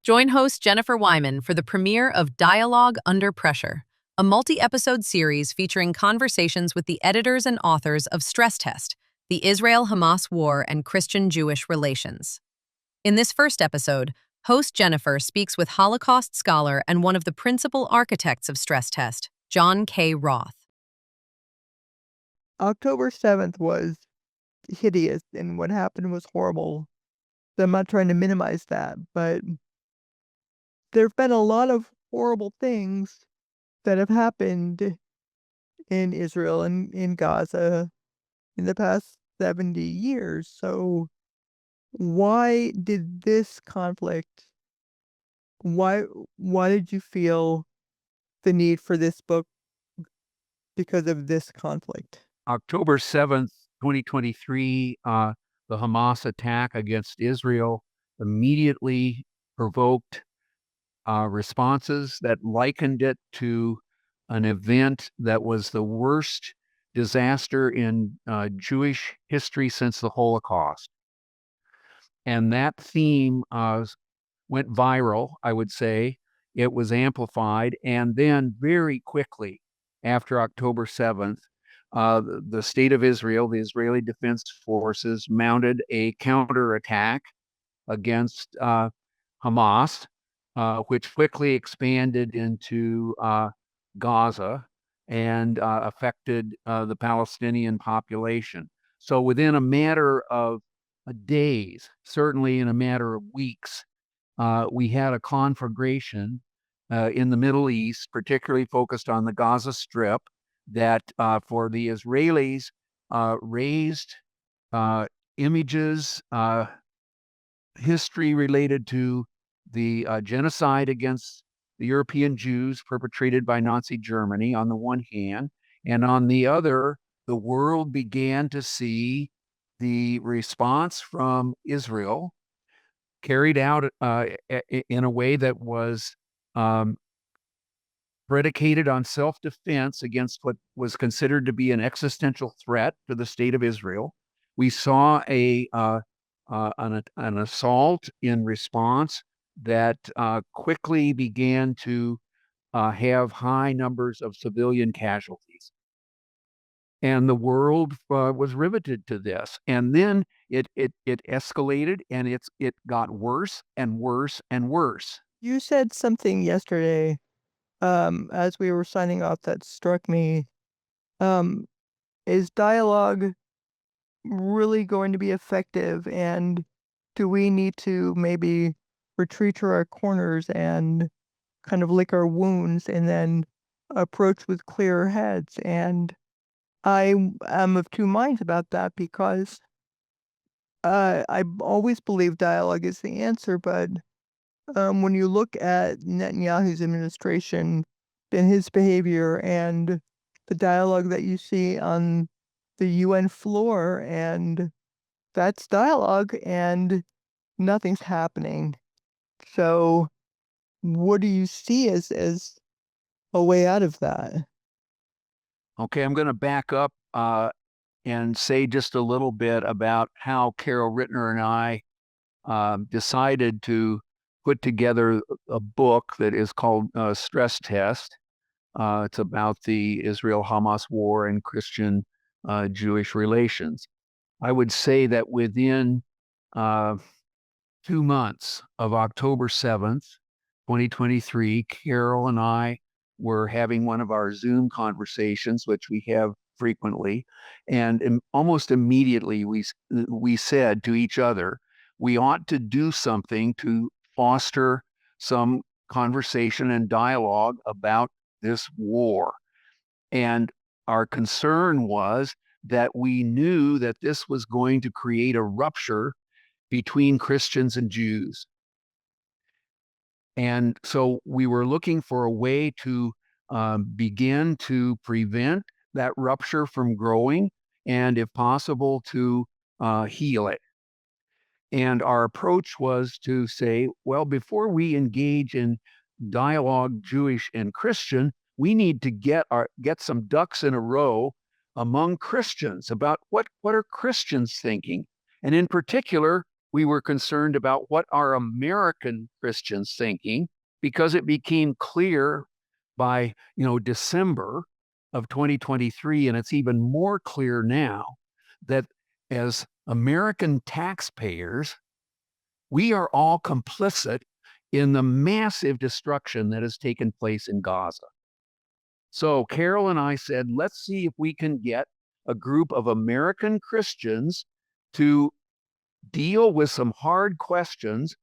Join host Jennifer Wyman for the premiere of Dialogue Under Pressure, a multi-episode series featuring conversations with the editors and authors of Stress Test, the Israel-Hamas War and Christian-Jewish Relations. In this first episode, host Jennifer speaks with Holocaust scholar and one of the principal architects of Stress Test, John K. Roth. October 7th was hideous, and what happened was horrible. So I'm not trying to minimize that, but there have been a lot of horrible things that have happened in Israel and in Gaza in the past 70 years. So why did this conflict, why did you feel the need for this book because of this conflict? October 7th, 2023, the Hamas attack against Israel immediately provoked responses that likened it to an event that was the worst disaster in Jewish history since the Holocaust. And that theme went viral, I would say. It was amplified. And then very quickly after October 7th, the state of Israel, the Israeli Defense Forces, mounted a counterattack against Hamas, which quickly expanded into Gaza and affected the Palestinian population. So within a matter of days, certainly in a matter of weeks, we had a conflagration in the Middle East, particularly focused on the Gaza Strip, that for the Israelis raised images, history related to the genocide against the European Jews perpetrated by Nazi Germany on the one hand, and on the other, the world began to see the response from Israel carried out in a way that was predicated on self-defense against what was considered to be an existential threat to the state of Israel. We saw an assault in response that quickly began to have high numbers of civilian casualties. And the world was riveted to this. And then it escalated, and it got worse and worse and worse. You said something yesterday, as we were signing off, that struck me. Is dialogue really going to be effective, and do we need to maybe retreat to our corners and kind of lick our wounds and then approach with clearer heads? And I am of two minds about that, because I always believe dialogue is the answer, but when you look at Netanyahu's administration and his behavior and the dialogue that you see on the UN floor, and that's dialogue and nothing's happening. So what do you see as a way out of that? Okay, I'm going to back up and say just a little bit about how Carol Rittner and I decided to put together a book that is called Stress Test. It's about the Israel-Hamas war and Christian-Jewish relations. I would say that within 2 months of October 7th, 2023, Carol and I were having one of our Zoom conversations, which we have frequently, and almost immediately we said to each other, we ought to do something to foster some conversation and dialogue about this war. And our concern was that we knew that this was going to create a rupture between Christians and Jews. And so we were looking for a way to begin to prevent that rupture from growing, and if possible, to heal it. And our approach was to say, well, before we engage in dialogue, Jewish and Christian, we need to get some ducks in a row among Christians about what are Christians thinking, and in particular, we were concerned about what are American Christians thinking, because it became clear by, December of 2023, and it's even more clear now, that as American taxpayers, we are all complicit in the massive destruction that has taken place in Gaza. So Carol and I said, let's see if we can get a group of American Christians to deal with some hard questions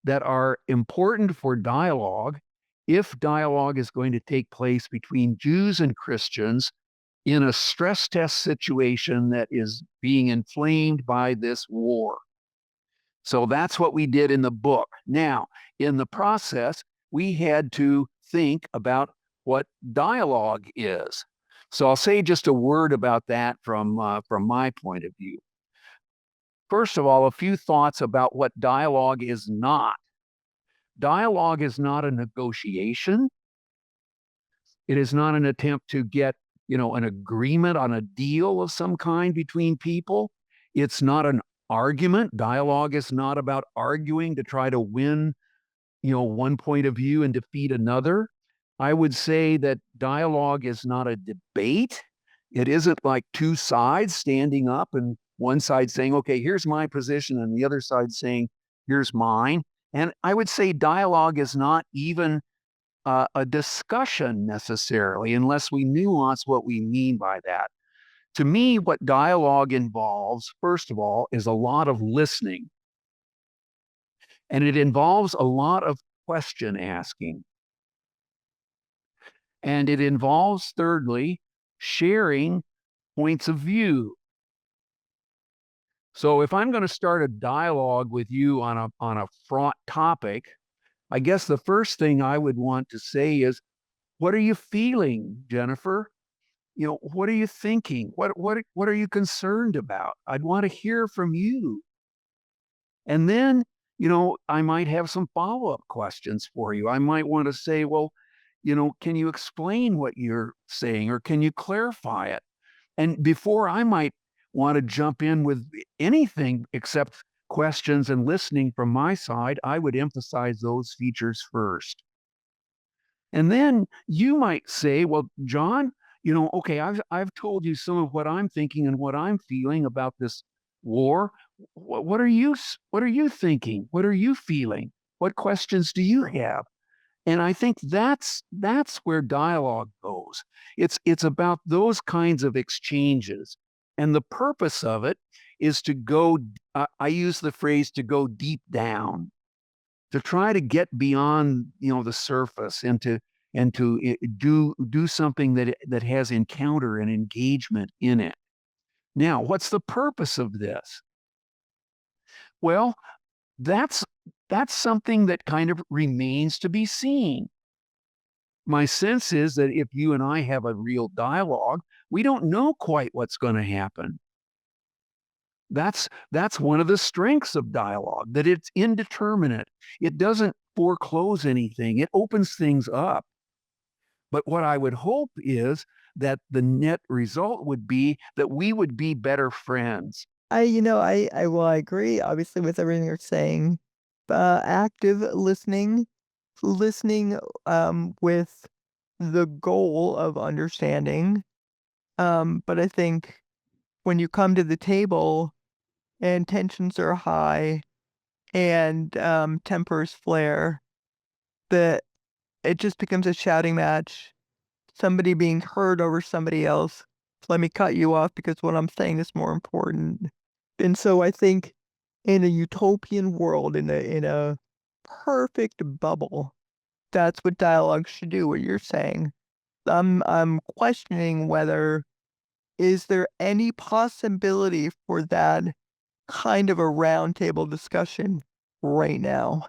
that are important for dialogue, if dialogue is going to take place between Jews and Christians in a stress test situation that is being inflamed by this war. So that's what we did in the book. Now, in the process, we had to think about what dialogue is. So I'll say just a word about that from my point of view. First of all, a few thoughts about what dialogue is not. Dialogue is not a negotiation. It is not an attempt to get, an agreement on a deal of some kind between people. It's not an argument. Dialogue is not about arguing to try to win, one point of view and defeat another. I would say that dialogue is not a debate. It isn't like two sides standing up and one side saying, okay, here's my position, and the other side saying, here's mine. And I would say dialogue is not even a discussion necessarily, unless we nuance what we mean by that. To me, what dialogue involves, first of all, is a lot of listening. And it involves a lot of question asking. And it involves, thirdly, sharing points of view. So if I'm going to start a dialogue with you on a fraught topic, I guess the first thing I would want to say is, what are you feeling, Jennifer? What are you thinking? What are you concerned about? I'd want to hear from you. And then, I might have some follow-up questions for you. I might want to say, well, can you explain what you're saying, or can you clarify it? And before I might want to jump in with anything except questions and listening from my side, I would emphasize those features first. And then you might say, well, John, okay, I've told you some of what I'm thinking and what I'm feeling about this war. What are you thinking? What are you feeling? What questions do you have? And I think that's where dialogue goes. It's about those kinds of exchanges. And the purpose of it is to go, I use the phrase, to go deep down, to try to get beyond, the surface, and to do something that has encounter and engagement in it. Now, what's the purpose of this? Well, that's something that kind of remains to be seen. My sense is that if you and I have a real dialogue, we don't know quite what's going to happen. That's one of the strengths of dialogue, that it's indeterminate. It doesn't foreclose anything. It opens things up. But what I would hope is that the net result would be that we would be better friends. I agree, obviously, with everything you're saying. Active listening, with the goal of understanding. But I think when you come to the table and tensions are high and tempers flare, that it just becomes a shouting match. Somebody being heard over somebody else. Let me cut you off because what I'm saying is more important. And so I think in a utopian world, in a perfect bubble, that's what dialogue should do, what you're saying. I'm questioning whether, is there any possibility for that kind of a roundtable discussion right now?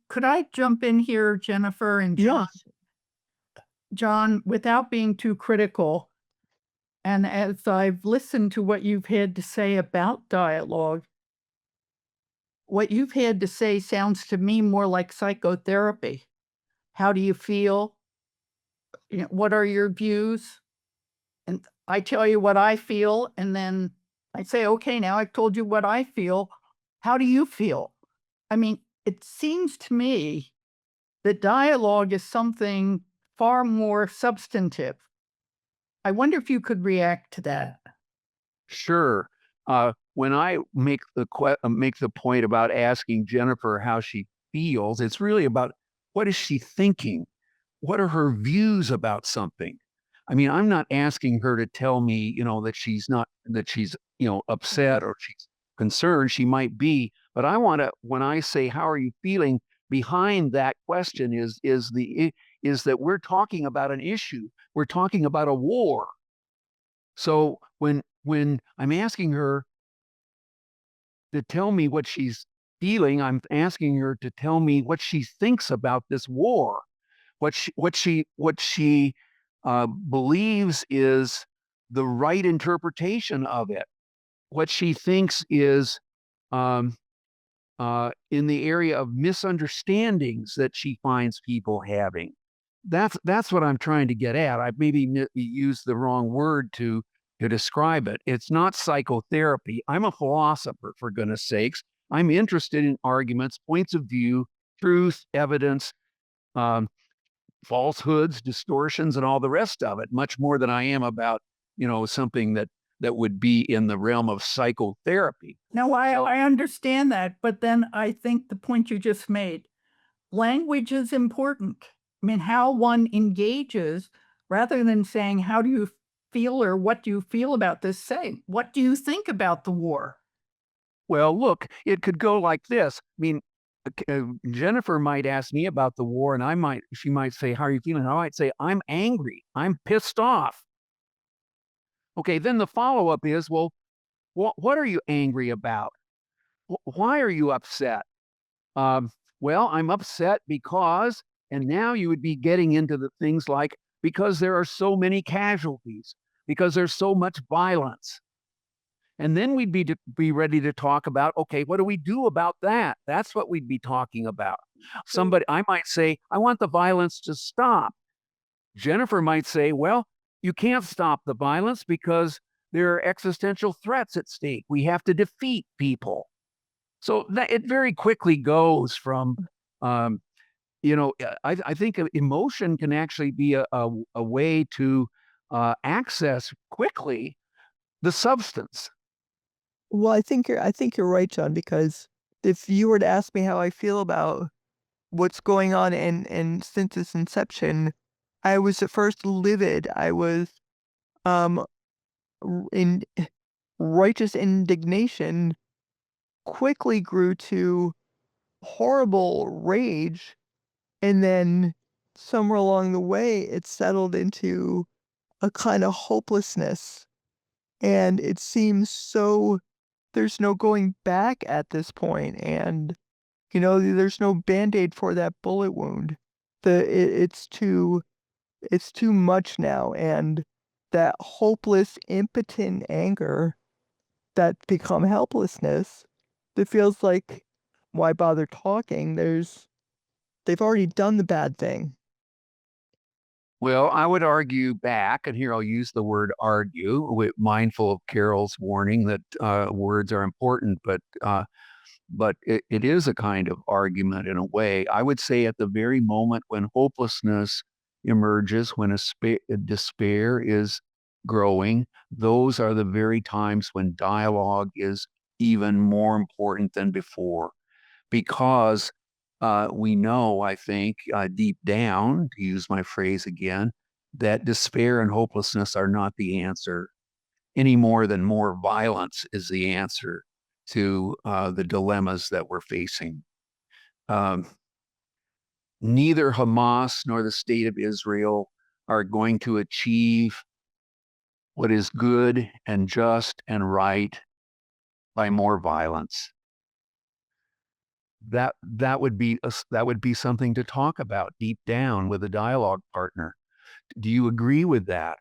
Could I jump in here, Jennifer and John? Yes. John, without being too critical, and as I've listened to what you've had to say about dialogue, what you've had to say sounds to me more like psychotherapy. How do you feel? What are your views? And I tell you what I feel, and then I say, okay, now I've told you what I feel. How do you feel? I mean, it seems to me that dialogue is something far more substantive. I wonder if you could react to that. Sure. When I make the point about asking Jennifer how she feels, it's really about what is she thinking? What are her views about something? I mean, I'm not asking her to tell me, that she's upset or she's concerned. She might be, but I want to, when I say, how are you feeling? Behind that question is that we're talking about an issue. We're talking about a war. So when I'm asking her to tell me what she's feeling, I'm asking her to tell me what she thinks about this war, what she believes is the right interpretation of it, what she thinks is um, in the area of misunderstandings that she finds people having. That's what I'm trying to get at. I maybe used the wrong word to describe it. It's not psychotherapy. I'm a philosopher, for goodness sakes. I'm interested in arguments, points of view, truth, evidence, um, falsehoods, distortions, and all the rest of it, much more than I am about, something that would be in the realm of psychotherapy. Now, I understand that, but then I think the point you just made, language is important. I mean, how one engages rather than saying, how do you feel or what do you feel about this? Say, what do you think about the war? Well, look, it could go like this. I mean, Jennifer might ask me about the war, and she might say, "How are you feeling?" I might say, "I'm angry. I'm pissed off." Okay, then the follow up is, well, what are you angry about? Why are you upset? Um, well, I'm upset because, and now you would be getting into the things like, because there are so many casualties, because there's so much violence. And then we'd be ready to talk about, okay, what do we do about that? That's what we'd be talking about. I might say, I want the violence to stop. Jennifer might say, well, you can't stop the violence because there are existential threats at stake. We have to defeat people. So that it very quickly goes from, um, I think emotion can actually be a way to access quickly the substance. Well, I think you're right, John, because if you were to ask me how I feel about what's going on and since its inception, I was at first livid. I was um in righteous indignation quickly grew to horrible rage, and then somewhere along the way it settled into a kind of hopelessness, and it seems so there's no going back at this point, and there's no band-aid for that bullet wound. It's too much now, and that hopeless, impotent anger that become helplessness, that feels like, why bother talking? They've already done the bad thing. Well, I would argue back, and here I'll use the word argue, mindful of Carol's warning that words are important, but it is a kind of argument in a way. I would say at the very moment when hopelessness emerges, when despair is growing, those are the very times when dialogue is even more important than before, because we know, I think, deep down, to use my phrase again, that despair and hopelessness are not the answer any more than more violence is the answer to the dilemmas that we're facing. Um, Neither Hamas nor the state of Israel are going to achieve what is good and just and right by more violence. That would be something to talk about deep down with a dialogue partner. Do you agree with that?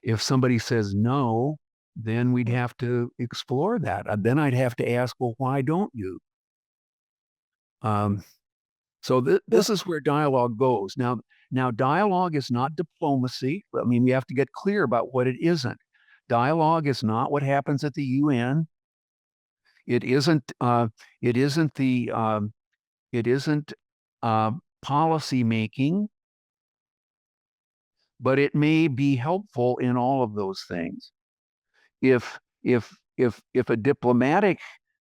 If somebody says no, then we'd have to explore that. Then I'd have to ask, well, why don't you? Um, so Well, this is where dialogue goes. Now, dialogue is not diplomacy. I mean, we have to get clear about what it isn't. Dialogue is not what happens at the UN. It isn't. It isn't the. It isn't policy making, but it may be helpful in all of those things. If a diplomatic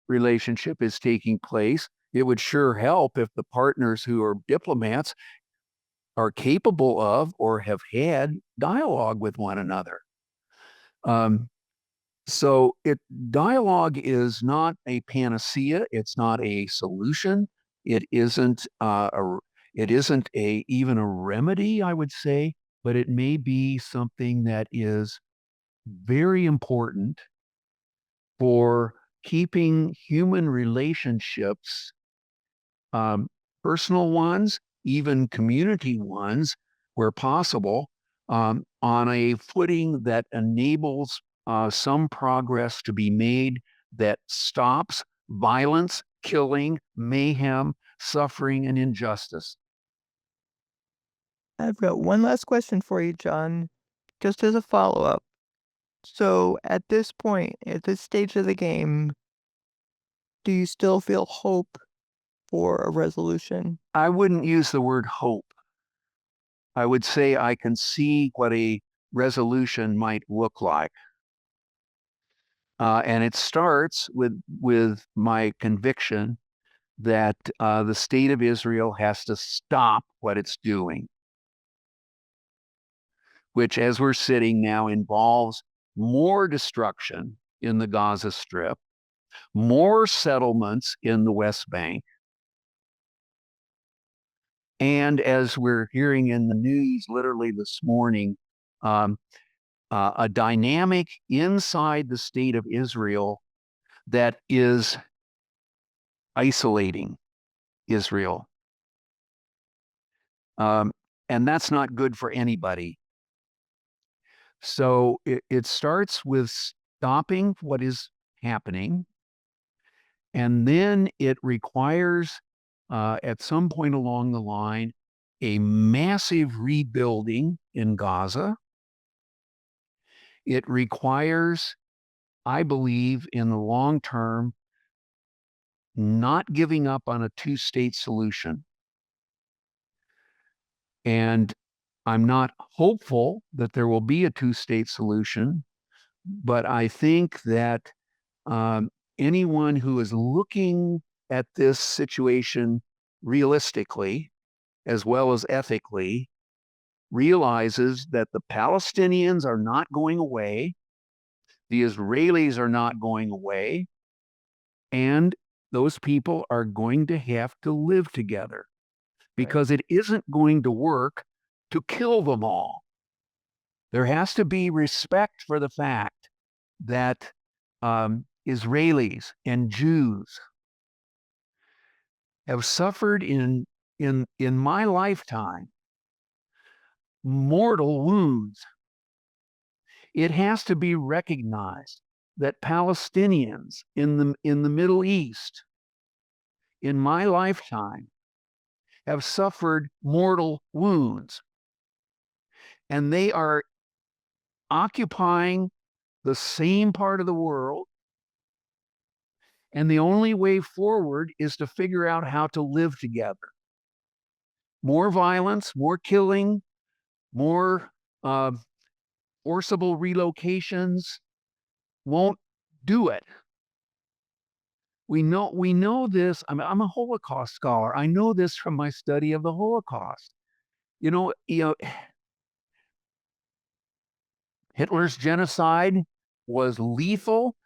relationship is taking place, it would sure help if the partners who are diplomats are capable of or have had dialogue with one another. So dialogue is not a panacea. It's not a solution. It isn't even a remedy, I would say, but it may be something that is very important for keeping human relationships, personal ones, even community ones, where possible, on a footing that enables some progress to be made that stops violence, killing, mayhem, suffering, and injustice. I've got one last question for you, John, just as a follow-up. So at this point, at this stage of the game, do you still feel hope for a resolution? I wouldn't use the word hope. I would say I can see what a resolution might look like. And it starts with my conviction that the state of Israel has to stop what it's doing, which, as we're sitting now, involves more destruction in the Gaza Strip, more settlements in the West Bank, and as we're hearing in the news literally this morning, a dynamic inside the state of Israel that is isolating Israel. And that's not good for anybody. So it starts with stopping what is happening. And then it requires, at some point along the line, a massive rebuilding in Gaza. It requires, I believe, in the long term, not giving up on a two-state solution. And I'm not hopeful that there will be a two-state solution, but I think that anyone who is looking at this situation realistically, as well as ethically, realizes that the Palestinians are not going away, the Israelis are not going away, and those people are going to have to live together, because it isn't going to work to kill them all. There has to be respect for the fact that Israelis and Jews have suffered in my lifetime mortal wounds. It has to be recognized that Palestinians in the Middle East in my lifetime have suffered mortal wounds, and they are occupying the same part of the world, and the only way forward is to figure out how to live together. More violence, more killing, more forcible relocations won't do it. We know this. I'm a Holocaust scholar. I know this from my study of the Holocaust. You know, Hitler's genocide was lethal,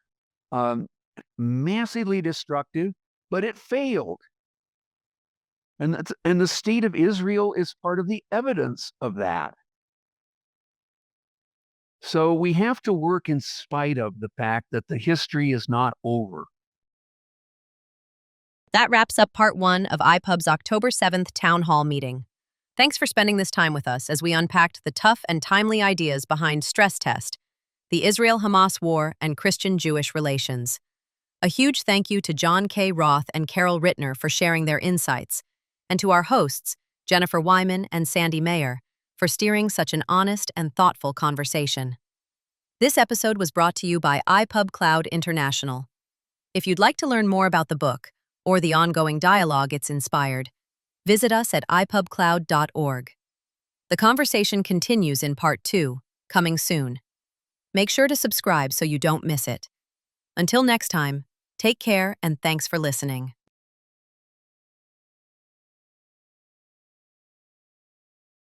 massively destructive, but it failed. And the state of Israel is part of the evidence of that. So we have to work in spite of the fact that the history is not over. That wraps up part 1 of iPub's October 7th town hall meeting. Thanks for spending this time with us as we unpacked the tough and timely ideas behind Stress Test, the Israel-Hamas war, and Christian-Jewish relations. A huge thank you to John K. Roth and Carol Rittner for sharing their insights, and to our hosts, Jennifer Wyman and Sandy Mayer, for steering such an honest and thoughtful conversation. This episode was brought to you by iPub Cloud International. If you'd like to learn more about the book or the ongoing dialogue it's inspired, visit us at ipubcloud.org. The conversation continues in Part 2, coming soon. Make sure to subscribe so you don't miss it. Until next time, take care and thanks for listening.